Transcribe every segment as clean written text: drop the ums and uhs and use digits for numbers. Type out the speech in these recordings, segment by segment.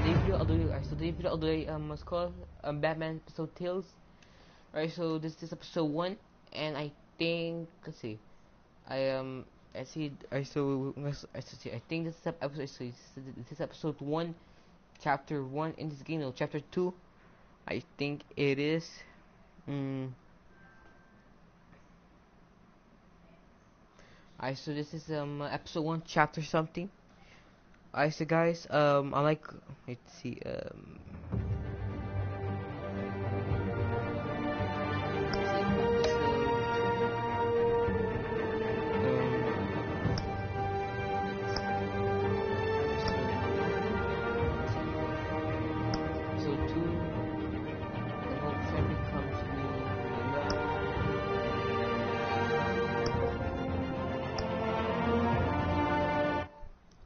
today video I'll do what's called Batman episode Tales. Right, so this is episode 1, and I think, let's see, I see, I see, I think this is episode, this is episode 1, chapter 1 in this game, no, chapter 2, I think it is, Alright, so this is, episode 1, chapter something. Alright, so guys, I like, let's see,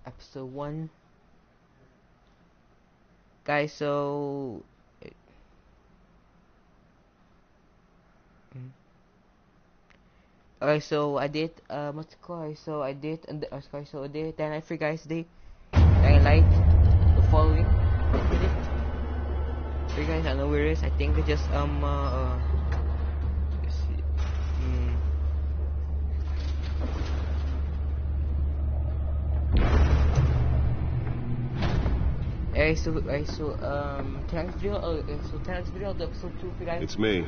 episode 1, guys, so okay, so I did what's it called, so I did, and so I did, then I forgot guys, they like the following, I did it, so you guys, I know where it is, I think I just let's see, tonight's video, the episode 2 for you guys. It's me.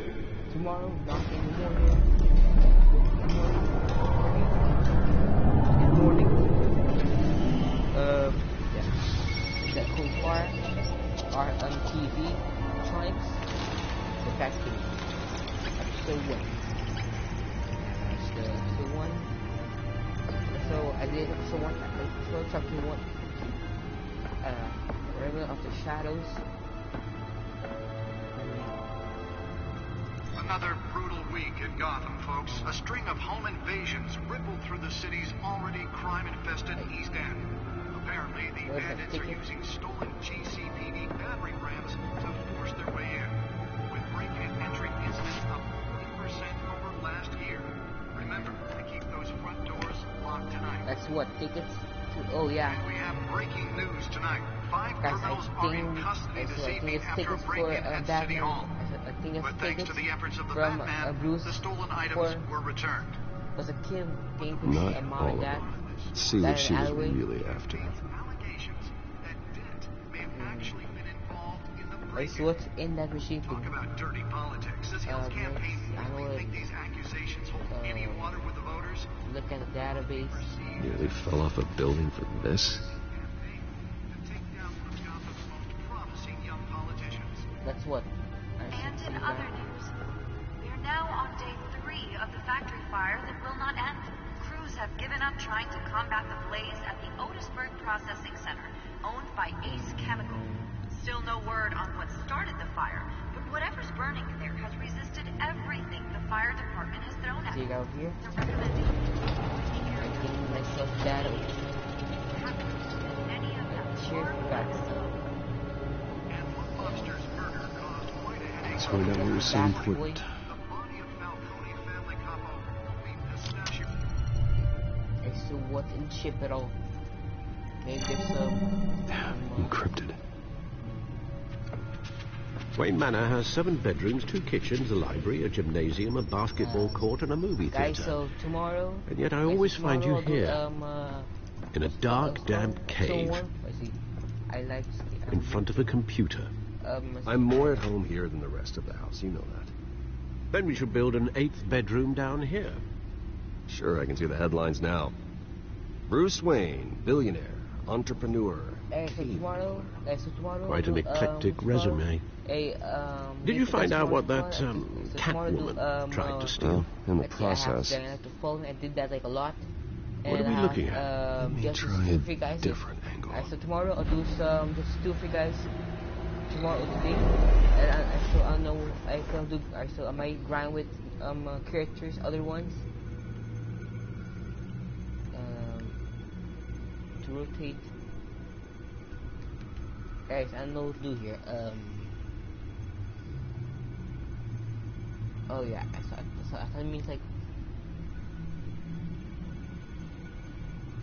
Tomorrow, not in the morning. In the morning. Yeah. That cool fire. Art on TV. Electronics. The factory. Episode 1. That's episode 1. So I did episode 1. Episode chapter 1. River of the Shadows. Another brutal week in Gotham, folks. A string of home invasions rippled through the city's already crime-infested East End. Apparently, the bandits are using stolen GCPD battering rams to force their way in, with break-in entry incidents up 40% over last year. Remember to keep those front doors locked tonight. That's what tickets to. Oh yeah. And we have breaking news tonight. 5 Guys, criminals are in custody this evening after a break-in at City Hall. But thanks to the efforts of the Batman, the stolen items were returned. Was a kid came to Not a mom all and of dad. them. See what she was really after. Allegations that Dent may have actually been involved in the break-in. So what's in that machine Talk thing? about dirty politics. Does Hill's campaign really think these accusations hold any water with the voters? Look at the database. Nearly fell off a building for this. That's what. And in other news, we're now on day 3 of the factory fire that will not end. Crews have given up trying to combat the blaze at the Otisburg Processing Center, owned by Ace Chemical. Still no word on what started the fire, but whatever's burning in there has resisted everything the fire department has thrown at it. See it out here? The recommendation I think myself database. many of them Cheers, guys. Let's find out what was so important. Okay, so what's in the ship at all? Maybe there's some Encrypted. Wayne Manor has 7 bedrooms, 2 kitchens, a library, a gymnasium, a basketball court, and a movie guys, theatre. so tomorrow. And yet I always find you I'll do, here, in a dark, damp cave, I like in front of a computer. I'm more at home here than the rest of the house, you know that. Then we should build an 8th bedroom down here. Sure, I can see the headlines now. Bruce Wayne, billionaire, entrepreneur. So tomorrow, Quite an eclectic resume. Did you find out what that Catwoman tried to steal? In the process. I have to follow. I did that like a lot. What are we looking at? Let me just try two a for you guys. different angle. So tomorrow I'll do some just 2 for you guys. Tomorrow today, and so I know I can do. So I might grind with characters, other ones. To rotate. Guys, I know what to do here. Oh yeah, so that means like.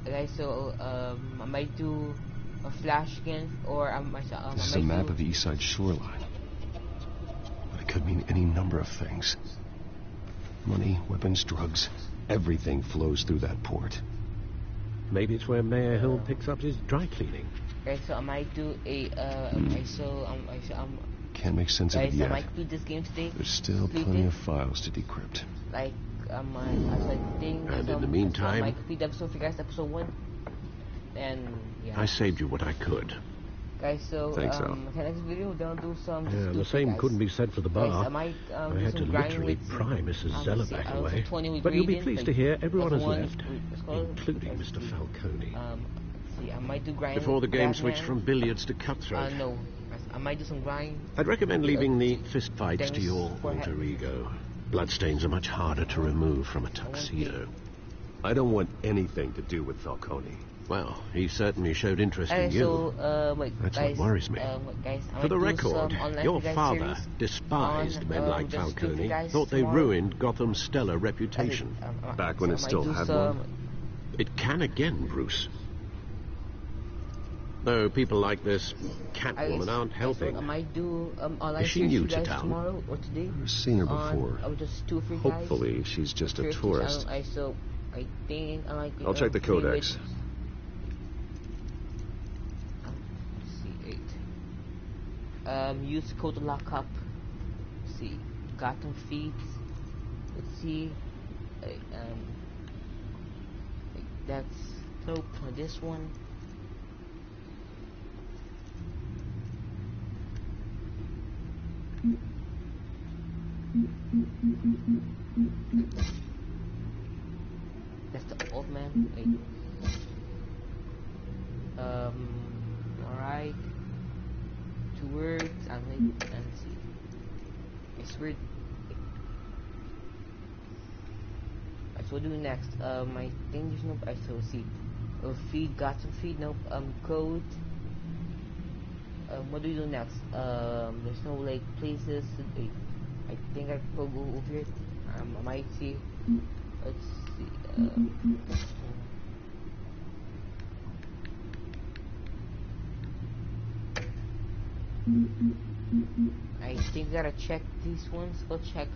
Guys, so I might do a flash scan, or This is a map of the east side shoreline. But it could mean any number of things. Money, weapons, drugs, everything flows through that port. Maybe it's where Mayor Hill picks up his dry cleaning. Okay, so I might do a Can't make sense of it yet. I might beat this game today. There's still plenty of files to decrypt. Like and in the meantime, I might complete the episode for you guys, episode 1. And yeah, I saved you what I could. Guys, so thanks, Al. next video we'll do some. Yeah, the same couldn't be said for the bar. Guys, I might I had to literally pry Mrs. Zeller back away. But you'll be pleased to hear everyone has left, including Mr. Falcone. See, I might do grind before the game switched from billiards to cutthroat. No, I might do some grind. I'd recommend leaving the fist fights to your alter ego. Bloodstains are much harder to remove from a tuxedo. I don't want anything to do with Falcone. Well, he certainly showed interest in you. That's what worries me. For the record, your father despised men like Falcone, thought they ruined Gotham's stellar reputation. Back when it still had one? It can again, Bruce. Though people like this Catwoman aren't helping. Is she new to town? I've seen her before. Hopefully, she's just a tourist. I'll check the codex. Use code to lock up. Let's see, Gotham feeds. Let's see, that's nope. This one. That's the old man. Alright. 2 words and see. It's weird. So what do we do next? I think there's no. So see. Feed, got some feed. Nope. Code. What do we do next? There's no like places. I think I could go over here. I might see. Let's see. I think I gotta check these ones. Go check.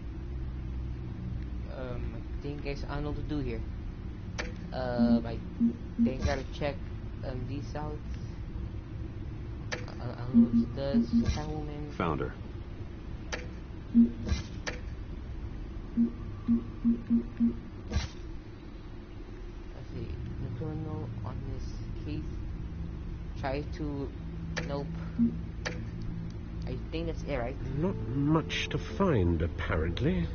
I think guys, I don't know what to do here. I think I gotta check these out. I don't know what it does. Catwoman. Found her. Let's see. The criminal on this case. Try to. Nope. I think that's it, right? Not much to find, apparently.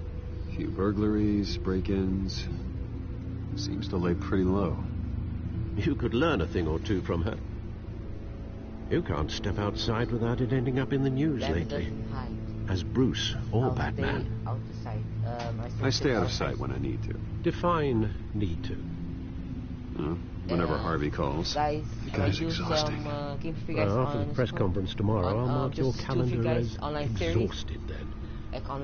A few burglaries, break-ins. Seems to lay pretty low. You could learn a thing or two from her. You can't step outside without it ending up in the news lately. As Bruce or Batman. I stay out of sight when I need to. Define need to. Whenever Harvey calls. Guys, the guy's exhausting. After the press conference tomorrow, I'll mark your calendar as exhausted then.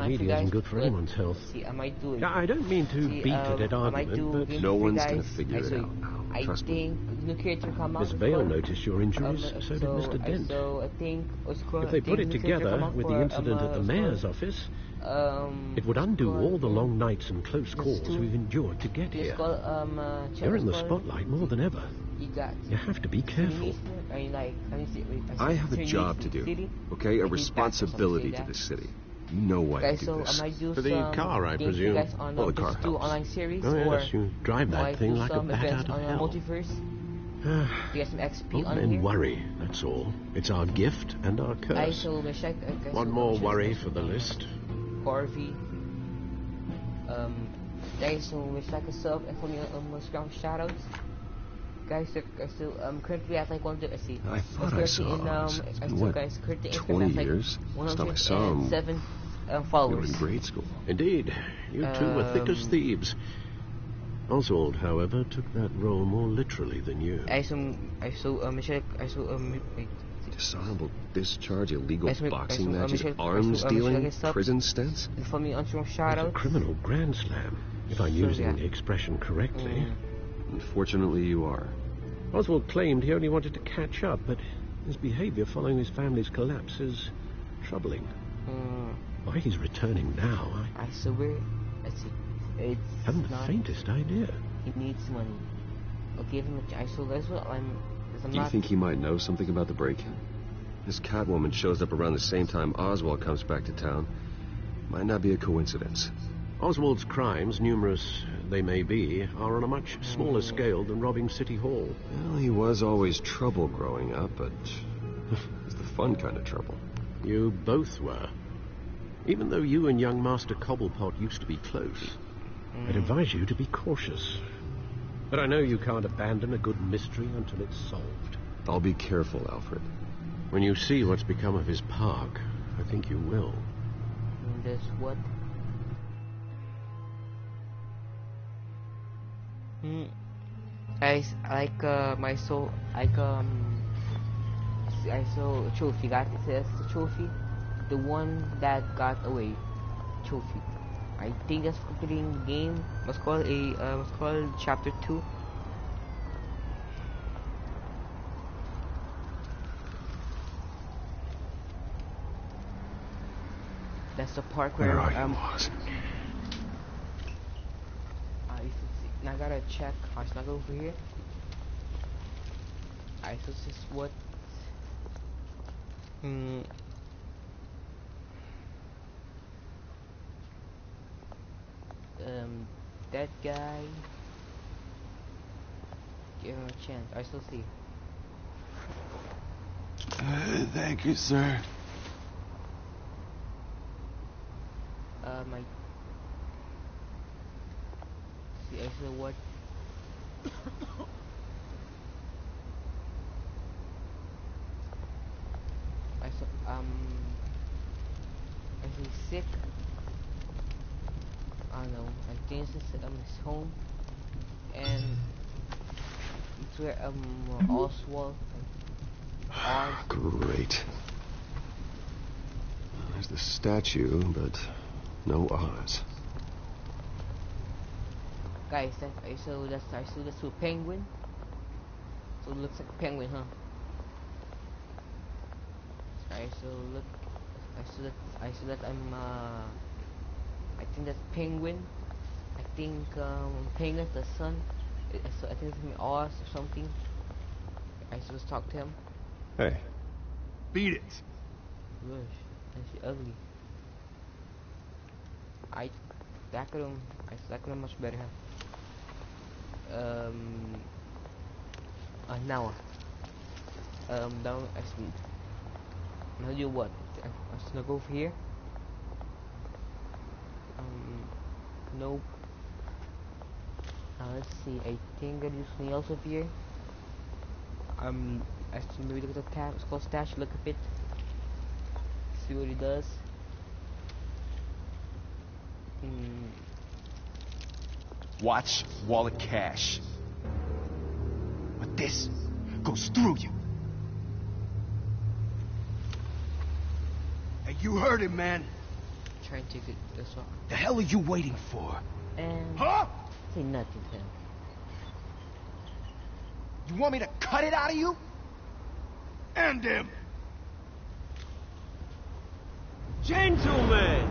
Media isn't good for anyone's health. See, I might do it. I don't mean to beat a dead argument, but no one's going to figure it out. Trust me. Miss Vale noticed your injuries, so did Mr. Dent. If they put it together with the incident at the mayor's office, it would undo all the long nights and close calls we've endured to get here. You're in the spotlight more than ever. You have to be careful. I have a job to do, okay? A responsibility to this city. You know why I do this. For the car, I presume. Well, the car helps. Oh, yes, you drive that thing like a bat out of hell. Get some XP Old men worry, that's all. It's our gift and our curse. One more worry for the list. Harvey. Guys, so wish like a sub and for me strong shoutouts. Guys, so currently at like 1 see. I thought I saw him. What? 20 years? Last time I saw him. 7 followers. You were in grade school. Indeed, you two were thick as thieves. Oswald, however, took that role more literally than you. Dishonorable discharge, illegal boxing matches, arms dealing, prison stints. For me, It's a criminal grand slam, if I'm using the expression correctly. Unfortunately, you are. Oswald claimed he only wanted to catch up, but his behavior following his family's collapse is troubling. Why he's returning now, I swear, it's haven't the faintest idea. He needs money. I'll give him a chance. So that's what Do you think he might know something about the break-in? This Catwoman shows up around the same time Oswald comes back to town. Might not be a coincidence. Oswald's crimes, numerous they may be, are on a much smaller scale than robbing City Hall. Well, he was always trouble growing up, but it's the fun kind of trouble. You both were. Even though you and young Master Cobblepot used to be close, I'd advise you to be cautious. But I know you can't abandon a good mystery until it's solved. I'll be careful, Alfred. When you see what's become of his park, I think you will. And that's what? I saw a trophy. Guys, it says the trophy, the one that got away trophy. I think that's completing the game. What's called chapter 2. That's the part where now I gotta check. I snug over here. I so this is what that guy, give him a chance. I still see. Thank you, sir. I saw what? I see sick. I don't know. I think this is his home, and it's where Oswald. Great. There's the statue, but no Oz. Guys, I saw that's a penguin. So it looks like a penguin, huh? I saw that I think that's penguin. I think penguin's the son. I think it's Oz or something. I supposed to talk to him. Hey. Beat it. Gosh, and she ugly. That could have much better. Now do what? I snug over here. Nope. Let's see. I think I do something else over here. I should maybe look at the tab. It's called stash. Look at it. See what he does. Watch wallet cash. But this goes through you. Hey, you heard him, man. Try and take it this one. The hell are you waiting for? And huh? Say nothing to him. You want me to cut it out of you? End him. Gentlemen!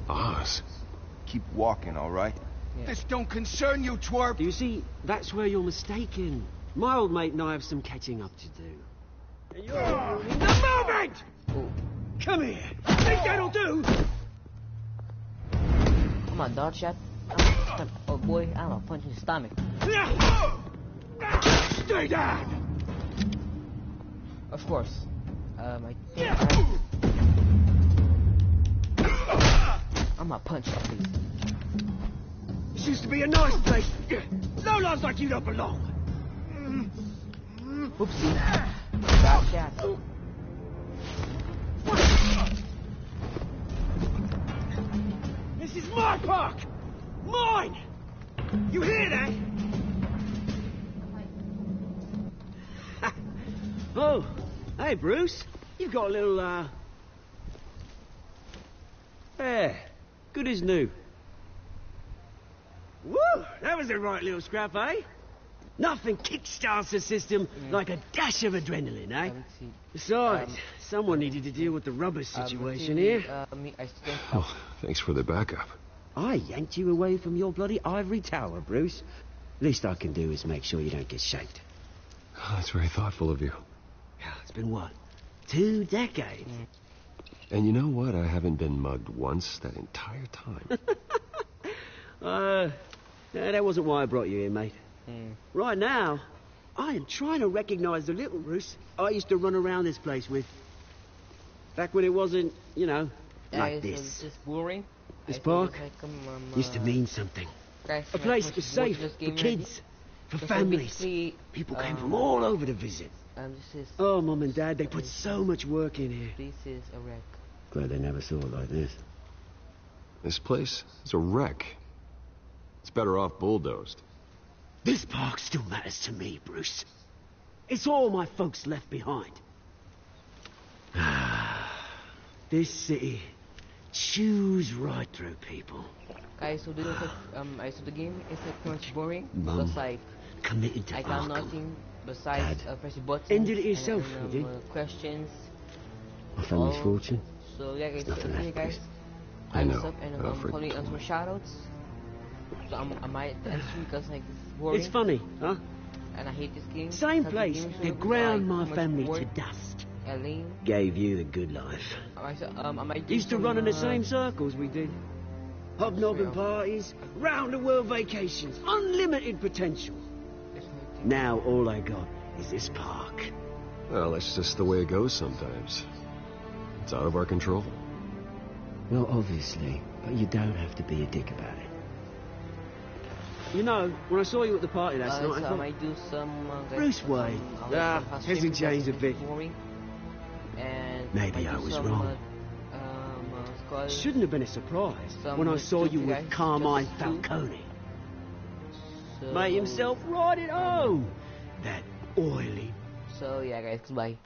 Oz. Keep walking, all right? Yeah. This don't concern you, twerp. You see, that's where you're mistaken. My old mate and I have some catching up to do. And you're ruining the moment! Oh. Come here. Think that'll do? Come on, dog shot. Oh boy, I'm gonna punch in his stomach. Stay down! Of course. I think I'm gonna punch that place. This used to be a nice place. No lives like you don't belong. Oopsie. Bad shot. This is my park! Mine! You hear that? Oh, hey Bruce. You've got a little, Yeah, good as new. Woo! That was a right little scrap, eh? Nothing kickstarts the system like a dash of adrenaline, eh? Besides, someone needed to deal with the rubber situation here. Oh, thanks for the backup. I yanked you away from your bloody ivory tower, Bruce. Least I can do is make sure you don't get shaped. Oh, that's very thoughtful of you. It's been what? 2 decades? And you know what? I haven't been mugged once that entire time. That wasn't why I brought you here, mate. Right now, I am trying to recognize the little Bruce I used to run around this place with. Back when it wasn't, you know, like this. Just boring. This park used to mean something. A place that was safe for kids, for families. People came from all over to visit. Oh, Mum and Dad, they put so much work in here. This is a wreck. Glad they never saw it like this. This place is a wreck. It's better off bulldozed. This park still matters to me, Bruce. It's all my folks left behind. This city chews right through people. Guys, so this is so the game is like pretty much boring. Mum, because like committed to I got Arkham. nothing besides pressing buttons. Ended it yourself, and, you did. Questions. My family's fortune. So yeah, guys, Nothing left, guys. I know. Up and I'm Alfred probably told answer me. shoutouts. So I might answer because like it's boring. It's funny, huh? And I hate this game. Same because the place game is that so, ground my like, too much family to work dust. and lame. Gave you the good life. I might do Used to some, run in the same circles we did. Hobnobbing Yeah. parties, round-the-world vacations, unlimited potential. Now all I got is this park. Well, that's just the way it goes sometimes. It's out of our control. Well, obviously, but you don't have to be a dick about it. You know, when I saw you at the party last night, I so I thought, might do some Bruce Wayne. Hasn't changed a bit. And Maybe I was wrong. Shouldn't have been a surprise when I saw you with Carmine Falcone. So, Made himself right at home. That oily. So yeah, guys, goodbye.